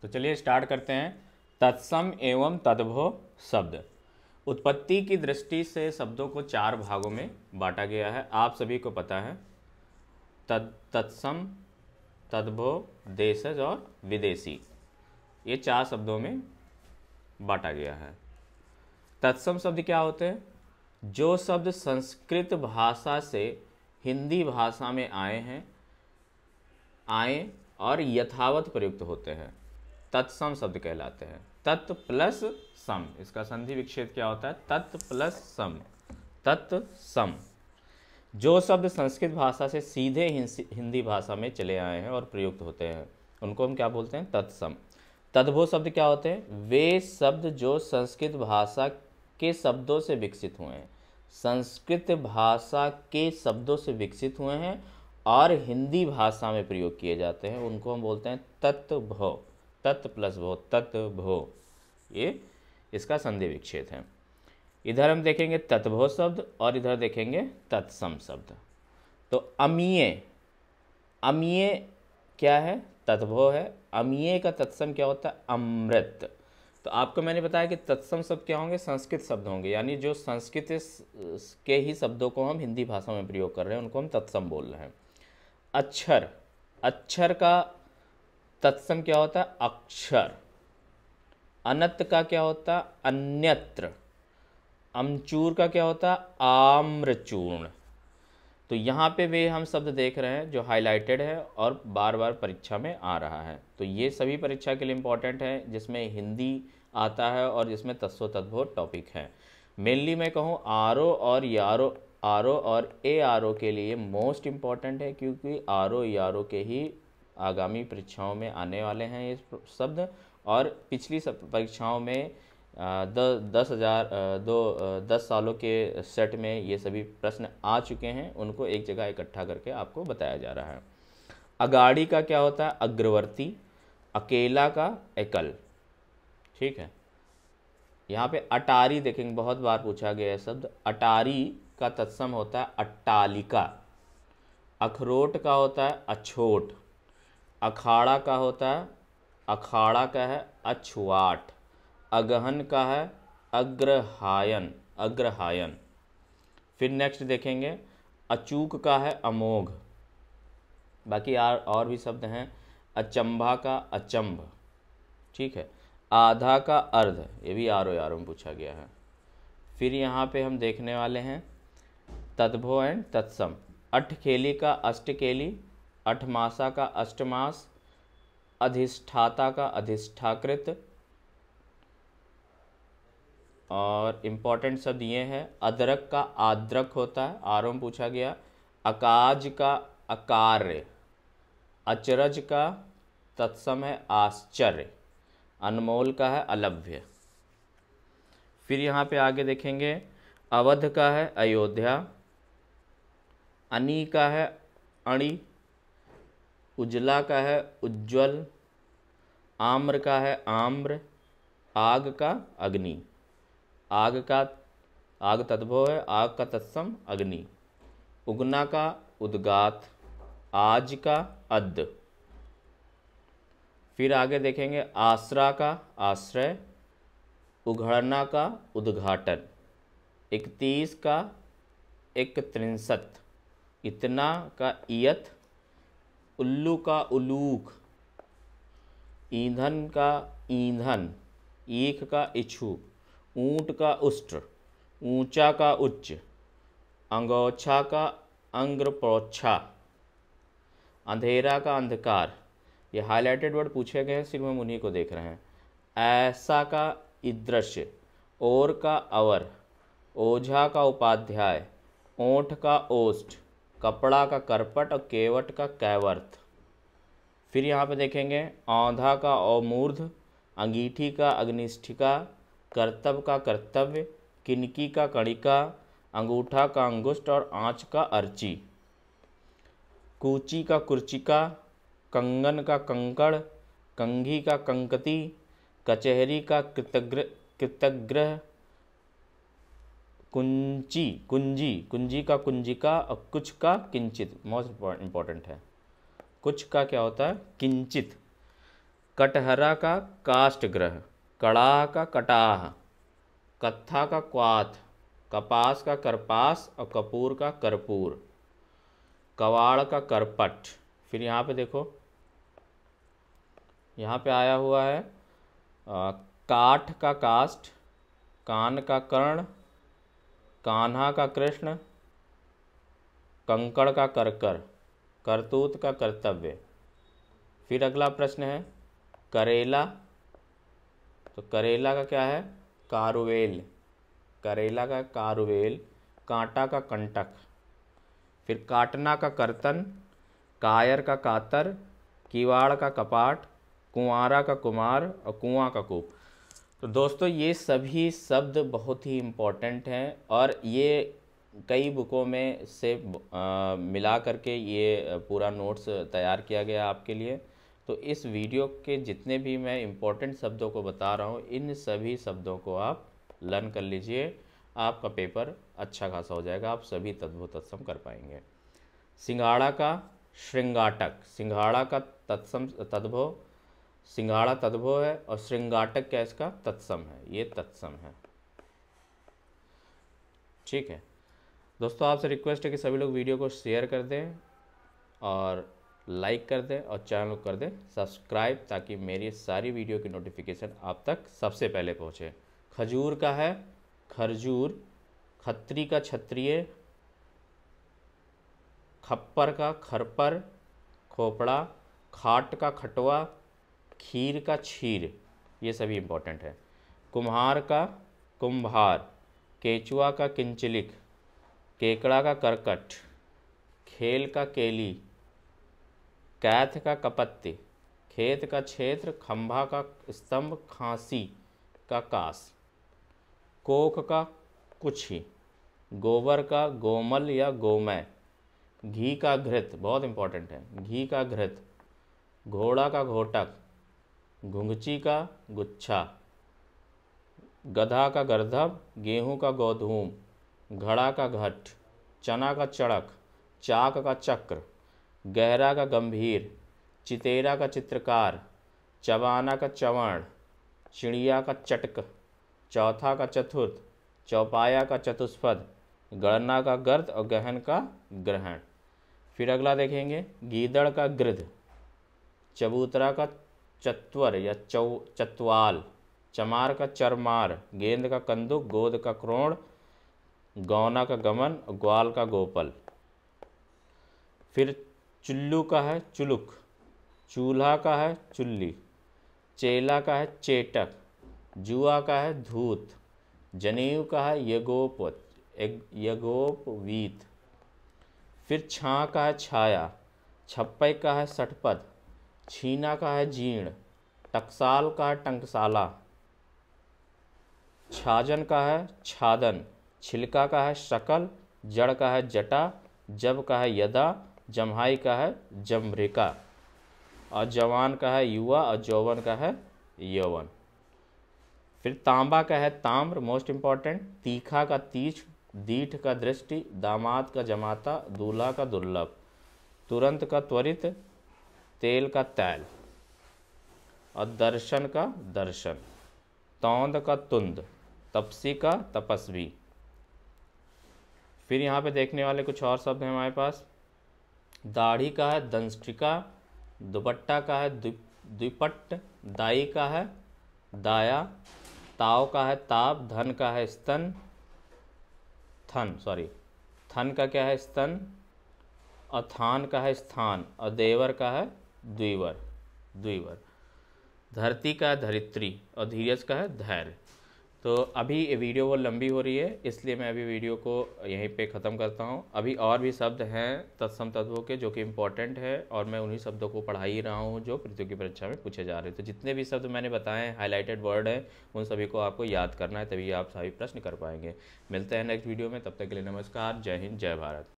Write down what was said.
तो चलिए स्टार्ट करते हैं। तत्सम एवं तद्भव शब्द। उत्पत्ति की दृष्टि से शब्दों को चार भागों में बांटा गया है, आप सभी को पता है। तत्सम, तद्भव, देशज और विदेशी, ये चार शब्दों में बांटा गया है। तत्सम शब्द क्या होते हैं? जो शब्द संस्कृत भाषा से हिंदी भाषा में आए और यथावत प्रयुक्त होते हैं, तत्सम शब्द कहलाते हैं। तत् प्लस सम, इसका संधि विच्छेद क्या होता है? तत् प्लस सम, तत्सम। जो शब्द संस्कृत भाषा से सीधे हिंदी भाषा में चले आए हैं और प्रयुक्त होते हैं, उनको हम क्या बोलते हैं? तत्सम। तद्भव शब्द क्या होते हैं? वे शब्द जो संस्कृत भाषा के शब्दों से विकसित हुए हैं, संस्कृत भाषा के शब्दों से विकसित हुए हैं और हिंदी भाषा में प्रयोग किए जाते हैं, उनको हम बोलते हैं तत्भव। तत् प्लस भव, तत्भव, ये इसका संधि विच्छेद है। इधर हम देखेंगे तत्भव शब्द और इधर देखेंगे तत्सम शब्द। तो अमीय, अमीय क्या है? तत्भव है। अमीय का तत्सम क्या होता है? अमृत। तो आपको मैंने बताया कि तत्सम शब्द क्या होंगे? संस्कृत शब्द होंगे, यानी जो संस्कृत के ही शब्दों को हम हिंदी भाषा में प्रयोग कर रहे हैं, उनको हम तत्सम बोल रहे हैं। अक्षर, अक्षर का तत्सम क्या होता है? अक्षर। अनत का क्या होता है? अन्यत्र। अमचूर का क्या होता है? आम्रचूर्ण। तो यहाँ पे वे हम शब्द देख रहे हैं जो हाईलाइटेड है और बार बार परीक्षा में आ रहा है। तो ये सभी परीक्षा के लिए इम्पॉर्टेंट है, जिसमें हिंदी आता है और जिसमें तत्सो तद्भव टॉपिक है। मेनली मैं कहूँ आरो और यारो, आरो और ए आरो के लिए मोस्ट इम्पॉर्टेंट है, क्योंकि आरो यारो के ही आगामी परीक्षाओं में आने वाले हैं ये शब्द। और पिछली परीक्षाओं में 10 सालों के सेट में ये सभी प्रश्न आ चुके हैं, उनको एक जगह इकट्ठा करके आपको बताया जा रहा है। अगाड़ी का क्या होता है? अग्रवर्ती। अकेला का एकल। ठीक है। यहाँ पे अटारी देखेंगे, बहुत बार पूछा गया है शब्द। अटारी का तत्सम होता है अट्टालिका। अखरोट का होता है अछोट। अखाड़ा का होता है, अखाड़ा का है अछुआट। अगहन का है अग्रहायन, अग्रहायन। फिर नेक्स्ट देखेंगे अचूक का है अमोघ। बाकी और भी शब्द हैं। अचंभा का अचंभ। ठीक है। आधा का अर्ध, ये भी आरो यारो में पूछा गया है। फिर यहाँ पे हम देखने वाले हैं तद्भव एंड तत्सम। अठखेली का अष्टकेली। अठमासा का अष्टमास। अधिष्ठाता का अधिष्ठाकृत। और इम्पॉर्टेंट शब्द ये है, अदरक का आद्रक होता है, आरो में पूछा गया। अकाज का अकार्य। अचरज का तत्सम है आश्चर्य। अनमोल का है अलभ्य। फिर यहाँ पे आगे देखेंगे अवध का है अयोध्या। अनी का है अणि। उजला का है उज्ज्वल। आम्र का है आम्र। आग का अग्नि। आग का, आग तद्भव है, आग का तत्सम अग्नि। उगना का उद्गात। आज का अद्य। फिर आगे देखेंगे आसरा का आश्रय। उघड़ना का उद्घाटन। 31 का 31। इतना का इयत। उल्लू का उलूक। ईंधन का ईंधन। ईख का इच्छुक। ऊंट का उष्ट्र। ऊंचा का उच्च। अंगोछा का अंग्रपोच्छा। अंधेरा का अंधकार। ये हाईलाइटेड वर्ड पूछे गए हैं, सिर्फ हम उन्हीं को देख रहे हैं। ऐसा का ईदृश्य। और का अवर। ओझा का उपाध्याय। ओठ का ओष्ठ। कपड़ा का करपट और केवट का कैवर्थ। फिर यहाँ पे देखेंगे औंधा का अमूर्ध। अंगीठी का अग्निष्ठिका। कर्तव्य का कर्तव्य। किनकी का कणिका। अंगूठा का अंगुष्ठ और आँच का अर्ची। कूची का कुर्चिका। कंगन का कंकड़। कंघी का कंकती। कचहरी का कृतग्रह। कुंजी, कुंजी, कुंजी का कुंजिका और कुछ का किंचित। मोस्ट इम्पॉर्टेंट है, कुछ का क्या होता है? किंचित। कटहरा का काष्ठगृह, कड़ाह का कटाह, कत्था का क्वाथ, कपास का करपास और कपूर का कर्पूर, कवाड़ का करपट। फिर यहाँ पे देखो, यहाँ पे आया हुआ है काठ का काष्ठ, कान का कर्ण, कान्हा का कृष्ण, कंकड़ का करकर, करतूत का कर्तव्य। फिर अगला प्रश्न है करेला, तो करेला का क्या है, कारुवेल, करेला का कारुवेल, कांटा का कंटक। फिर काटना का कर्तन, कायर का कातर, किवाड़ का कपाट, कुंवारा का कुमार और कुआं का कूप। तो दोस्तों ये सभी शब्द बहुत ही इम्पोर्टेंट हैं और ये कई बुकों में से मिला करके ये पूरा नोट्स तैयार किया गया आपके लिए। तो इस वीडियो के जितने भी मैं इम्पोर्टेंट शब्दों को बता रहा हूँ, इन सभी शब्दों को आप लर्न कर लीजिए, आपका पेपर अच्छा खासा हो जाएगा, आप सभी तद्भव तत्सम कर पाएंगे। सिंघाड़ा का श्रृंगाटक, सिंघाड़ा का तत्सम तद्भव, सिंघाड़ा तद्भव है और श्रृंगाटक क्या इसका तत्सम है, ये तत्सम है। ठीक है दोस्तों, आपसे रिक्वेस्ट है कि सभी लोग वीडियो को शेयर कर दें और लाइक कर दें और चैनल को कर दें सब्सक्राइब, ताकि मेरी सारी वीडियो की नोटिफिकेशन आप तक सबसे पहले पहुँचे। खजूर का है खरजूर, खत्री का क्षत्रिय, खप्पर का खरपर, खोपड़ा, खाट का खटवा, खीर का क्षीर, ये सभी इम्पोर्टेंट है। कुम्हार का कुम्भार, केचुआ का किंचलिक, केकड़ा का करकट, खेल का केली, कैथ का कपत्ति, खेत का क्षेत्र, खंभा का स्तंभ, खांसी का कास, कोख का कुछी, गोबर का गोमल या गोमय, घी का घृत, बहुत इंपॉर्टेंट है, घी का घृत, घोड़ा का घोटक, घुंघची का गुच्छा, गधा का गर्दभ, गेहूं का गोधूम, घड़ा का घट, चना का चड़क, चाक का चक्र, गहरा का गंभीर, चितेरा का चित्रकार, चबाना का चवर्ण, चिड़िया का चटक, चौथा का चतुर्थ, चौपाया का चतुष्पद, गणना का गर्द और गहन का ग्रहण। फिर अगला देखेंगे गीदड़ का गृध, चबूतरा का चत्वर या चतवाल, चमार का चरमार, गेंद का कंदुक, गोद का क्रोण, गौना का गमन, ग्वाल का गोपल। फिर चुल्लू का है चुलुक, चूल्हा का है चुल्ली, चेला का है चेटक, जुआ का है धूत, जनेऊ का है यगोपवीत। फिर छाँ का है छाया, छप्पे का है सठपद, छीना का है जीर्ण, टकसाल का है टंकसाला, छाजन का है छादन, छिलका का है शकल, जड़ का है जटा, जब का है यदा, जम्हाई का है जम्भृका और जवान का है युवा और जौवन का है यौवन। फिर तांबा का है ताम्र, मोस्ट इंपॉर्टेंट, तीखा का तीक्ष्ण, दीठ का दृष्टि, दामाद का जमाता, दूल्हा का दुर्लभ, तुरंत का त्वरित, तेल का तैल और दर्शन का दर्शन, तौंद का तुंद, तपसी का तपस्वी। फिर यहाँ पे देखने वाले कुछ और शब्द हैं हमारे पास। दाढ़ी का है दंष्ट्रिका, दुपट्टा का है द्विपट्ट, दाई का है दाया, ताव का है ताप, धन का है स्तन, थन का क्या है स्तन, और थान का है स्थान और देवर का है द्विवर। धरती का है धरित्री और धीरज का है धैर्य। तो अभी ये वीडियो वो लंबी हो रही है, इसलिए मैं अभी वीडियो को यहीं पे ख़त्म करता हूँ। अभी और भी शब्द हैं तत्सम तत्वों के जो कि इम्पोर्टेंट है और मैं उन्हीं शब्दों को पढ़ा ही रहा हूँ जो प्रतियोगी परीक्षा में पूछे जा रहे हैं। तो जितने भी शब्द मैंने बताए हैं, हाईलाइटेड वर्ड हैं, उन सभी को आपको याद करना है, तभी आप सभी प्रश्न कर पाएंगे। मिलते हैं नेक्स्ट वीडियो में, तब तक के लिए नमस्कार, जय हिंद, जय भारत।